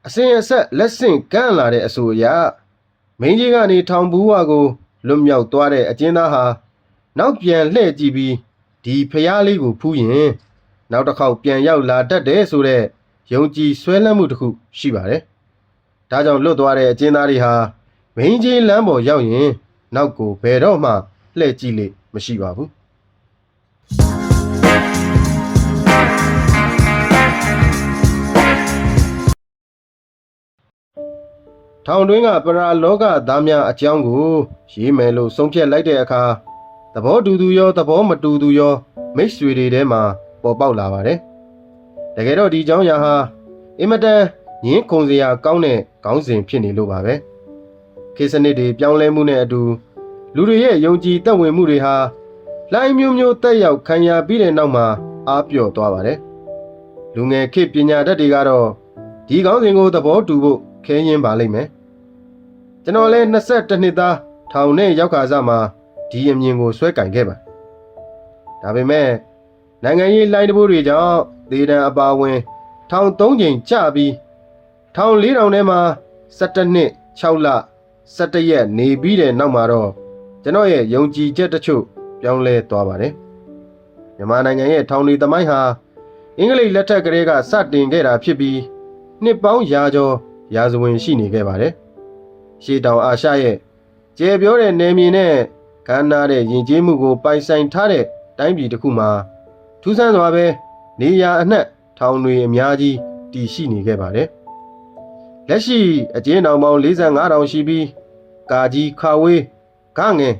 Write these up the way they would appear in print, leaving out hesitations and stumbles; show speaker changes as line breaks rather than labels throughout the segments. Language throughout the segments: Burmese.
အစဉ်အဆက်လက်ဆင့်ကမ်းလာတဲ့အဆိုအရမင်းကြီးကနေထောင်ဘူးဝါကိုလွတ်မြောက်သွားတဲ့အကျဉ်းသားဟာနောက်ပြန်လှည့်ကြည့်ပြီးဒီဖျားလေးကိုဖူးရင်နောက်တစ်ခေါက်ပြန်ရောက်လာတတ်တယ်ဆိုတဲ့ယုံကြည်ဆွဲလန်းမှုတစ်ခုရှိပါတယ်။ဒါကြောင့်လွတ်သွားတဲ့အကျဉ်းသားတွေဟာမင်းကြီးလမ်းပေါ်ရောက်ရင်နောက်ကိုဘယ်တော့မှလှည့်ကြည့်လေမရှိပါဘူး။ထောင်တွင်းကပရာလောကသားများအကြောင်းကိုရေးမယ်လို့ဆုံးဖြတ်လိုက်တဲ့အခါသဘောတူသူရောသဘောမတူသူရောမိတ်ဆွေတွေထဲမှာပေါ်ပေါက်လာပါတယ်။တကယ်တော့ဒီအကြောင်းအရာဟာအင်မတန်ညင်းခုန်စရာကောင်းတဲ့ခေါင်းစဉ်ဖြစ်နေလို့ပါပဲ။ခေတ်စနစ်တွေပြောင်းလဲမှုနဲ့အတူလူတွေရဲ့ယုံကြည်သက်ဝင်မှုတွေဟာလှိုင်းမျိုးမျိုးတက်ရောက်ခံရပြီးတဲ့နောက်မှာအားပျော့သွားပါတယ်။လူငယ်ခေတ်ပညာတတ်တွေကတော့ဒီခေါင်းစဉ်ကိုသဘောတူဖို့ခဲယဉ်ပါလိမ့်မယ်။ကျွန်တော်လည်း22နှစ်သားထောင်နဲ့ရောက်ခါစားမှာဒီအမြင်ကိုဆွဲကင်ခဲ့ပါဒါပေမဲ့နိုင်ငံရေးလိုင်းတဘိုးတွေကြောင့်ဒေသအပါဝင်ထောင်3ချိန်ကျပြီးထောင်4000ထဲမှာ17နှစ်6လ17ရက်နေပြီးတဲ့နောက်မှာတော့ကျွန်တော်ရဲ့ယုံကြည်ချက်တချို့ပြောင်းလဲသွားပါတယ်မြန်မာနိုင်ငံရဲ့ထောင်တွေသမိုင်းဟာအင်္ဂလိပ်လက်ထက်ကလေးကစတင်ခဲ့တာဖြစ်ပြီးနှစ်ပေါင်းရာကျော်ရာဇဝင်ရှိနေခဲ့ပါတယ်ရှေးတောင်အာရှရဲ့ကျေပြောတဲ့နယ်မြေနဲ့ကမ်းနားတဲ့ယဉ်ကျေးမှုကိုပိုင်ဆိုင်ထားတဲ့တိုင်းပြည်တစ်ခုမှာထူးဆန်းစွာပဲနေရာအနှံ့ထောင်တွေအများကြီးတည်ရှိနေခဲ့ပါတယ်။လက်ရှိအကျဉ်းထောင်ပေါင်း45,000ရှိပြီးကာကြီးခါဝေးဂငင်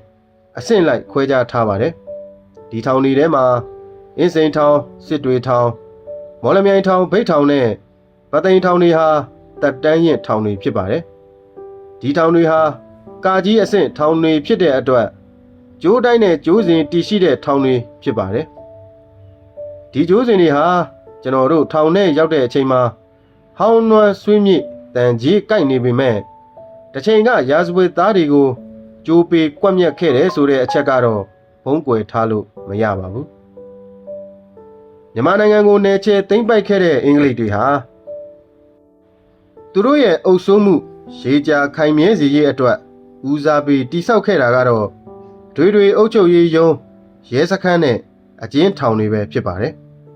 အဆင့်လိုက်ခွဲခြားထားပါတယ်။ဒီထောင်တွေထဲမှာအင်းစိန်ထောင်စစ်တွေထောင်မော်လမြိုင်ထောင်ဗိတ်ထောင်နဲ့ဗသိမ်ထောင်တွေဟာတပ်တန်းရင်ထောင်တွေဖြစ်ပါတယ်။ဒီထောင်တွေဟာကာကြီးအဆင့်ထောင်တွေဖြစ်တဲ့အတွက်ကျိုးတိုင်းနဲ့ကျိုးစဉ်တည်ရှိတဲ့ထောင်တွေဖြစ်ပါတယ်ဒီကျိုးစဉ်တွေဟာကျွန်တော်တို့ထောင်ထဲရောက်တဲ့အချိန်မှာဟောင်းနွမ်းဆွေးမြေ့တန်ကြီးကိုက်နေပေမဲ့တစ်ချိန်ကရာဇဝတ်သားတွေကိုကြိုးပေကွက်မြက်ခဲ့တယ်ဆိုတဲ့အချက်ကတော့ဘုံကွယ်ထားလို့မရပါဘူးမြန်မာနိုင်ငံကိုနယ်ချဲသိမ်းပိုက်ခဲ့တဲ့အင်္ဂလိပ်တွေဟာသူတို့ရဲ့အုပ်စိုးမှုရေကြာခိုင်မြဲစေရေးအတွက်ဦးစားပေးတိဆောက်ခဲ့တာကတော့တွေအုပ်ချုပ်ရေးယုံရဲစခန်းနဲ့အကျဉ်းထောင်တွေပဲဖြစ်ပါတယ်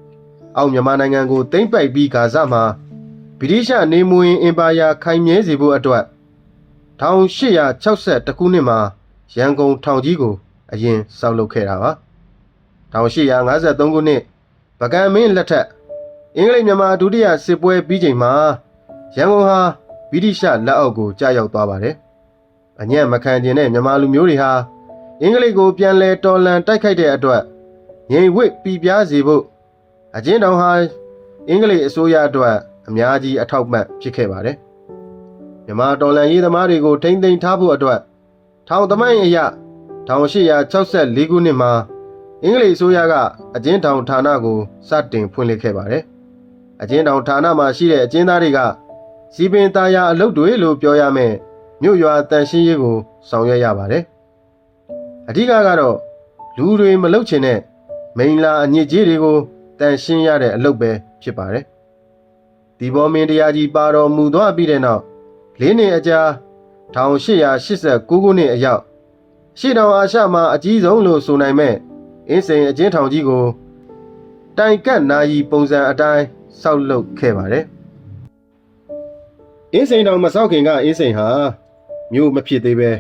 ။အောက်မြန်မာနိုင်ငံကိုသိမ်းပိုက်ပြီးဂါဇမှာဗြိတိရှနေမွေအင်ပါယာခိုင်မြဲစေဖို့အတွက်1862ခုနှစ်မှာရန်ကုန်ထောင်ကြီးကိုအရင်ဆောက်လုပ်ခဲ့တာပါ။1853ခုနှစ်ဗကံမင်းလက်ထက်အင်္ဂလိပ်မြန်မာဒုတိယစစ်ပွဲပြီးချိန်မှာရန်ကုန်ဟာဗြိတိရှလက်အောက်ကိုကြာရောက်သွားပါတယ်။အညံ့မခံကျင်တဲ့မြန်မာလူမျိုးတွေဟာအင်္ဂလိပ်ကိုပြန်လဲတော်လှန်တိုက်ခိုက်တဲ့အတွက်ငြိမ်ဝှက်ပြပြစေဖို့အကျဉ်းထောင်ဟာအင်္ဂလိပ်အစိုးရအတွက်အများကြီးအထောက်အပံ့ဖြစ်ခဲ့ပါတယ်။မြန်မာတော်လှန်ရေးသမားတွေကိုထိန်းသိမ်းထားဖို့အတွက်ထောင်သမိုင်းအရ1864ခုနှစ်မှာအင်္ဂလိပ်အစိုးရကအကျဉ်းထောင်ဌာနကိုစတင်ဖွင့်လှစ်ခဲ့ပါတယ်။အကျဉ်းထောင်ဌာနမှာရှိတဲ့အကျဉ်းသားတွေကစီပင်သားရအလုပ်တွေလို့ပြောရမယ်မြို့ရွာတန်ရှင်းရေးကိုဆောင်ရွက်ရပါတယ်။အဓိကကတော့လူတွေမလုတ်ချင်တဲ့မိန်လာအညစ်အကြေးတွေကိုတန်ရှင်းရတဲ့အလုပ်ပဲဖြစ်ပါတယ်။ဒီဘောမင်းတရားကြီးပါတော်မူသွားပြီးတဲ့နောက်၄နှစ်အကြာ1889ခုနှစ်အရောက်ရှေ့တောင်အာရှမှာအကြီးဆုံးလို့ဆိုနိုင်မဲ့အင်းစိန်အကျဉ်းထောင်ကြီးကိုတိုင်ကတ်နာယီပုံစံအတိုင်းဆောက်လုပ်ခဲ့ပါတယ်။အင်းစိန်တောင်မဆောက်ခင်ကအင်းစိန်ဟာမြို့မဖြစ်သေးပဲ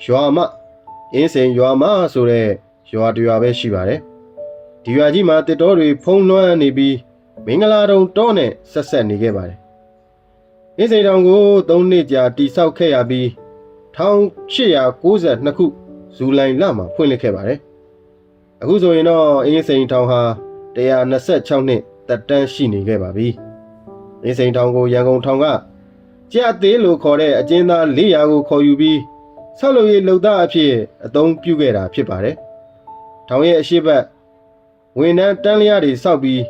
ရွာမအင်းစိန်ရွာမဆိုတဲ့ရွာတရွာပဲရှိပါတယ်။ဒီရွာကြီးမှာတစ်တော်တွေဖုံးလွှမ်းနေပြီးမင်္ဂလာတုံတောနဲ့ဆက်ဆက်နေခဲ့ပါတယ်။အင်းစိန်တောင်ကို3နှစ်ကြာတိဆောက်ခဲ့ရပြီး1892ခုဇူလိုင်လမှာဖွင့်လှစ်ခဲ့ပါတယ်။အခုဆိုရင်တော့အင်းစိန်တောင်ဟာ126နှစ်သက်တမ်းရှိနေခဲ့ပါပြီ။အင်းစိန်တောင်ကိုရန်ကုန်ထောင်ကကြက်သေးလို့ခေါ်တဲ့အကျဉ်းသား400ကိုခေါ်ယူပြီးဆောက်လုပ်ရေးလုပ်သားအဖြစ်အသုံးပြုခဲ့တာဖြစ်ပါတယ်။ထောင်ရဲ့အရှိတ်ဝန်ထမ်းတန်းလျားတွေစောက်ပြီး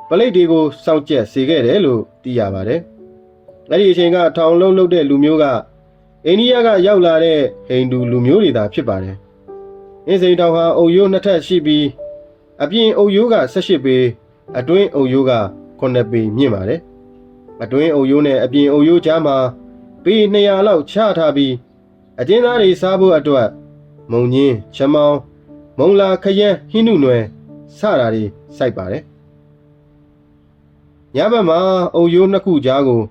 ပလိတ်တွေကိုစောင့်ကျက်စေခဲ့တယ်လို့သိရပါတယ်။အဲ့ဒီအချိန်ကထောင်လုံးလုပ်တဲ့လူမျိုးကအိန္ဒိယကရောက်လာတဲ့ဟိန္ဒူလူမျိုးတွေသာဖြစ်ပါတယ်။အင်းစိန်တောင်ဟာအုပ်ရိုး2ထပ်ရှိပြီးအပြင်အုပ်ရိုးက18ပေအတွင်းအုပ်ရိုးက9ပေမြင့်ပါတယ်။ အတွင်းအုပ်ရိုးနဲ့အပြင်အုပ်ရိုးကြားမှာပေ200လောက်ချထားပြီးအကျဉ်းသားတွေစားဖို့အတွက်မုံညင်းချမောင်းမုံလာခရမ်းဟင်းနုနွယ်စတာတွေစိုက်ပါတယ်ညဘက်မှာအုပ်ရိုး2ခုကြားကို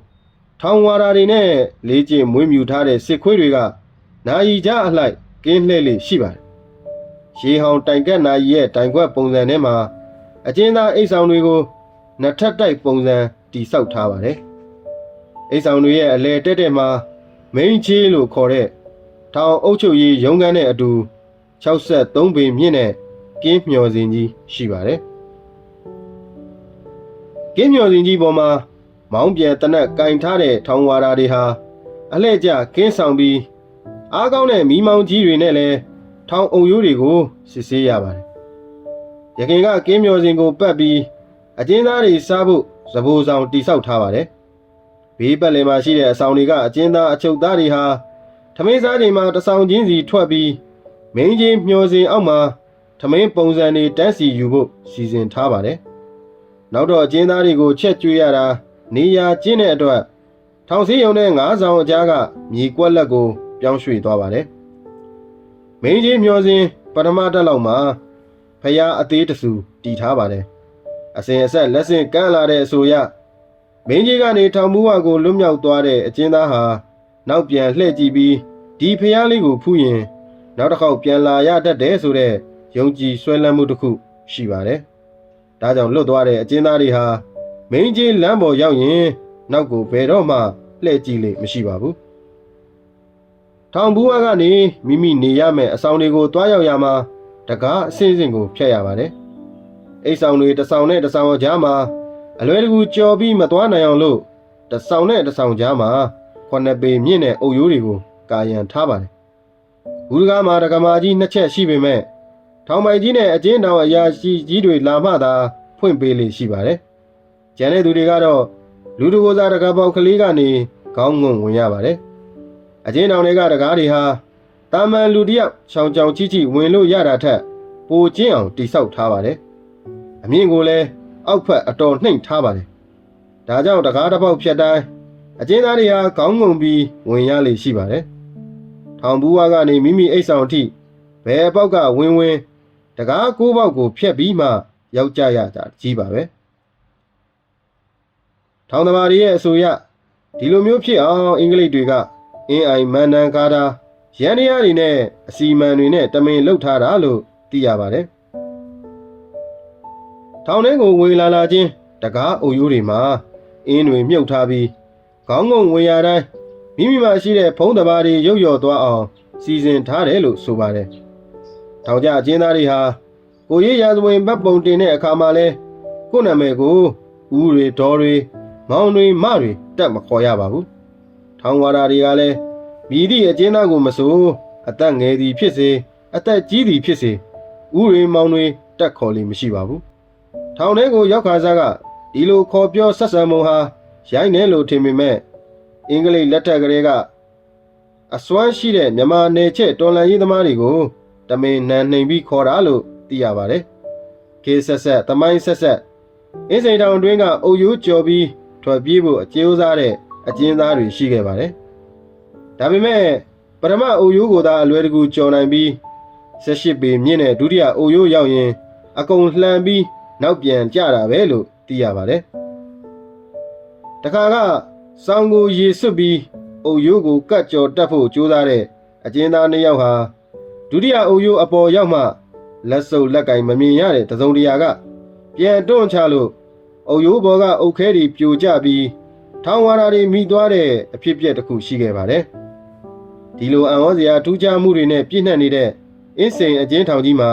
ထောင်ဝါရာတွေနဲ့လေးကျင်မွေးမြူထားတဲ့စစ်ခွေးတွေကနာယီကြားအလိုက်ကင်းလှဲ့လေးရှိပါတယ်ရေဟောင်တိုင်ကက်နာယီရဲ့တိုင်ခွက်ပုံစံထဲမှာအကျဉ်းသားအိတ်ဆောင်တွေကိုနှစ်ထပ်တိုက်ပုံစံတိဆောက်ထားပါတယ်အိတ်ဆောင်တွေရဲ့အလဲတက်တက်မှာမင်းချေးလို့ခေါ်တဲ့ထောင်အုပ်ချုပ်ရေးရုံးခန်းနဲ့အတူ63ပေမြင့်တဲ့ကင်းမျောစင်ကြီးရှိပါတယ်ကင်းမျောစင်ကြီးပေါ်မှာမောင်းပြန်တနက်ကင်ထားတဲ့ထောင်ဝါရာတွေဟာအလှည့်ကျကင်းဆောင်ပြီးအားကောင်းတဲ့မီးမောင်းကြီးတွေနဲ့လည်းထောင်အုပ်ရိုးတွေကိုစစ်ဆေးရပါတယ်။ရခင်ကကင်းမျောစင်ကိုပတ်ပြီးအကျဉ်းသားတွေစားဖို့စပိုးဆောင်တိဆောက်ထားပါတယ်။ဘေးပတ်လည်မှာရှိတဲ့အဆောင်တွေကအကျဉ်းသားအချုပ်သားတွေဟာထမင်းစားချိန်မှာတဆောင်ချင်းစီထွက်ပြီးမင်းကြီးမျောစင်အောက်မှာထမင်းပုံစံတွေတန်းစီယူဖို့စီစဉ်ထားပါတယ်။နောက်တော့အကျဉ်းသားတွေကိုချက်ကျွေးရတာနေရာကျင်းတဲ့အတွက်ထောင်စည်းရုံနဲ့9ဆောင်အကြားကမြေကွက်လက်ကိုပြောင်းရွှေ့သွားပါတယ်။မင်းကြီးမျောစင်ပထမတက်လောက်မှာဖျားအသေးတဆူတီထားပါတယ်။အစဉ်အဆက်လက်ဆင့်ကမ်းလာတဲ့အဆိုအရမင်းကြီးကနေထောင်မူဝါကိုလွတ်မြောက်သွားတဲ့အကျဉ်းသားဟာနောက်ပြန်လှည့်ကြည့်ပြီးဒီဖျားလေးကိုဖူးရင်နောက်တစ်ခေါက်ပြန်လာရတတ်တယ်ဆိုတဲ့ယုံကြည်ဆွဲလန်းမှုတစ်ခုရှိပါတယ်။ဒါကြောင့်လွတ်သွားတဲ့အကျဉ်းသားတွေဟာမင်းကြီးလမ်းပေါ်ရောက်ရင်နောက်ကိုဘယ်တော့မှလှည့်ကြည့်လေမရှိပါဘူး။ထောင်ဘူးဝါကနေမိမိနေရမယ့်အဆောင်တွေကိုတွားရောက်ရမှာတကားအစင်းစင်ကိုဖျက်ရပါတယ်။အိတ်ဆောင်တွေတစ်ဆောင်နဲ့တစ်ဆောင်ကြားမှာအလွယ်တကူကြော်ပြီးမတွားနိုင်အောင်လို့တစ်ဆောင်နဲ့တစ်ဆောင်ကြားမှာ9ပေမြင့်တဲ့အုပ်ရိုးတွေကိုကာရန်ထားပါတယ်။ဘူးတကားမှာတကမာကြီး2ချက်ရှိပေမဲ့ထောင်ပိုင်ကြီးနဲ့အကျဉ်းတောင်အရာရှိကြီးတွေလာမှသာဖွင့်ပေးလေရှိပါတယ်။ကျန်တဲ့သူတွေကတော့လူတကိုယ်စားတကားပေါက်ကလေးကနေခေါင်းငုံဝင်ရပါတယ်။အကျဉ်းတောင်တွေကတကားတွေဟာတာမန်လူတယောက်ချောင်ချောင်ချိချိဝင်လို့ရတာထက်ပိုကျင်းအောင်တိဆောက်ထားပါတယ်။အမြင့်ကိုလည်းအောက်ဖက်အတော်နှိမ့်ထားပါတယ်။ဒါကြောင့်တကားတစ်ပေါက်ဖြတ်တိုင်းအကျဉ်းသားတွေဟာခေါင်းငုံပြီးဝင်ရလေရှိပါတယ်။ထောင်ဘူးဝါကနေမိမိအိတ်ဆောင်အထိဘယ်ပေါက်ကဝင်တကား9ပေါက်ကိုဖြတ်ပြီးမှရောက်ကြရတာကြီးပါပဲ။ထောင်သမားတွေရဲ့အဆိုအရဒီလိုမျိုးဖြစ်အောင်အင်္ဂလိပ်တွေကအင်းအိုင်မန်နန်ကားတာရန်ရတွေနဲ့အစီမံတွေနဲ့တမင်လှုပ်ထားတာလို့သိရပါတယ်။ထောင်ထဲကိုဝင်လာချင်းတကားအုပ်ရိုးတွေမှာအင်းတွေမြုပ်ထားပြီးခေါင်းငုံဝင်ရတိုင်းမိမိမှာရှိတဲ့ဖုံးတဘာတွေရုပ်ရော်သွားအောင်စီစဉ်ထားတယ်လို့ဆိုပါတယ်။ထောင်ကျအကျဉ်းသားတွေဟာကိုရေးရာဇဝင်ဘတ်ပုံတင်တဲ့အခါမှာလဲကိုယ့်နာမည်ကိုဦးတွေဒေါ်တွေမောင်တွေမတွေတက်မခေါ်ရပါဘူး။ထောင်ဝါရာတွေကလည်းမိသည့်အကျဉ်းသားကိုမဆိုအသက်ငယ်သည်ဖြစ်စေအသက်ကြီးသည်ဖြစ်စေဦးတွေမောင်တွေတက်ခေါ်လိမရှိပါဘူး။ထောင်ထဲကိုရောက်ခါစားကဒီလိုခေါ်ပြောဆက်ဆံမှုဟာရိုင်းနေလို့ထင်ပေမဲ့အင်္ဂလိပ်လက်ထက်ကလေးကအစွမ်းရှိတဲ့မြန်မာနယ်ချက်တော်လှန်ရေးသမားတွေကိုတမင်နန်နှိမ်ပြီးခေါ်တာလို့သိရပါတယ်။ခေဆက်ဆက်သမိုင်းဆက်ဆက်အင်းစိန်တောင်တွင်းကအုပ်ရိုးကြော်ပြီးထွက်ပြေးဖို့အကျိုးစားတဲ့အကျဉ်းသားတွေရှိခဲ့ပါတယ်။ဒါပေမဲ့ပထမအုပ်ရိုးကိုသာအလွယ်တကူကြော်နိုင်ပြီး18ပေမြင့်တဲ့ဒုတိယအုပ်ရိုးရောက်ရင်အကုန်လှန်ပြီးနောက်ပြန်ကျတာပဲလို့သိရပါတယ်။တခါကစောင်းကိုရေစွတ်ပြီးအုပ်ရိုးကိုကတ်ကြော်တက်ဖို့ကြိုးစားတဲ့အကျဉ်းသား2ယောက်ဟာဒုတိယအုပ်ရိုးအပေါ်ရောက်မှလက်စုပ်လက်ကင်မမြင်ရတဲ့တစုံတရာကပြန်တွန့်ချလို့အုပ်ရိုးဘော်ကအုတ်ခဲတွေပြိုကျပြီးထောင်ဝါရာတွေမိသွားတဲ့အဖြစ်အပျက်တစ်ခုရှိခဲ့ပါတယ်။ဒီလိုအံ့ဩစရာထူးခြားမှုတွေနဲ့ပြည့်နှက်နေတဲ့အင်းစိန်အကျဉ်းထောင်ကြီးမှာ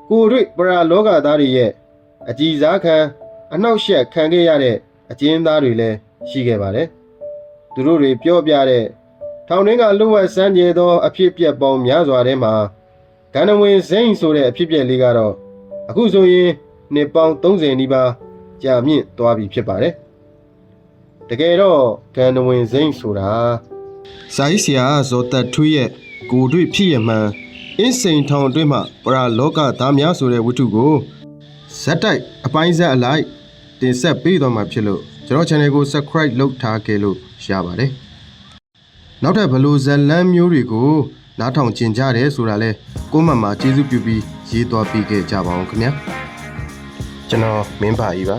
ကိုတွေ့ပရာလောကသားတွေရဲ့အကြည်စားခံအနှောက်အယှက်ခံခဲ့ရတဲ့အကျဉ်းသားတွေလည်းရှိခဲ့ပါတယ်။သူတို့တွေပြောပြတဲ့ထောင်တွင်းကလွတ်ဝက်စမ်းကြဲသောအဖြစ်အပျက်ပေါင်းများစွာထဲမှာဂန္ဓဝင်စိမ့်ဆိုတဲ့အဖြစ်အပျက်လေးကတော့အခုဆိုရင်နှစ်ပေါင်း30နီးပါးကြာမြင့်သွားပြီဖြစ်ပါတယ်။တကယ်တော့ဂန္ဓဝင်စိမ့်ဆိုတာစာရေးဆရာဇော်သက်ထွေးရဲ့ကိုတွေ့ဖြစ်ရမှန်အင်းစိန်ထောင်အတွင်းမှပရာလောကသားများဆိုတဲ့ဝတ္ထုကိုဇက်တိုက်အပိုင်းဇက်အလိုက်တင်ဆက်ပေးသွားမှာဖြစ်လို့ကျ ကျွန်တော် channel ကို subscribe လုပ်ထားခဲ့လို့ရပါတယ်နောက်ထပ်ဘလို့ဇလန်းမျိုးတွေကိုနားထောင်ကျင်ကြတယ်ဆိုတာလဲကိုမမှာကျေးဇူးပြုပြီးရေးသွားပေးခဲ့ကြပါအောင်ခင်ဗျာကျွန်တော်မင်းပါကြီးပါ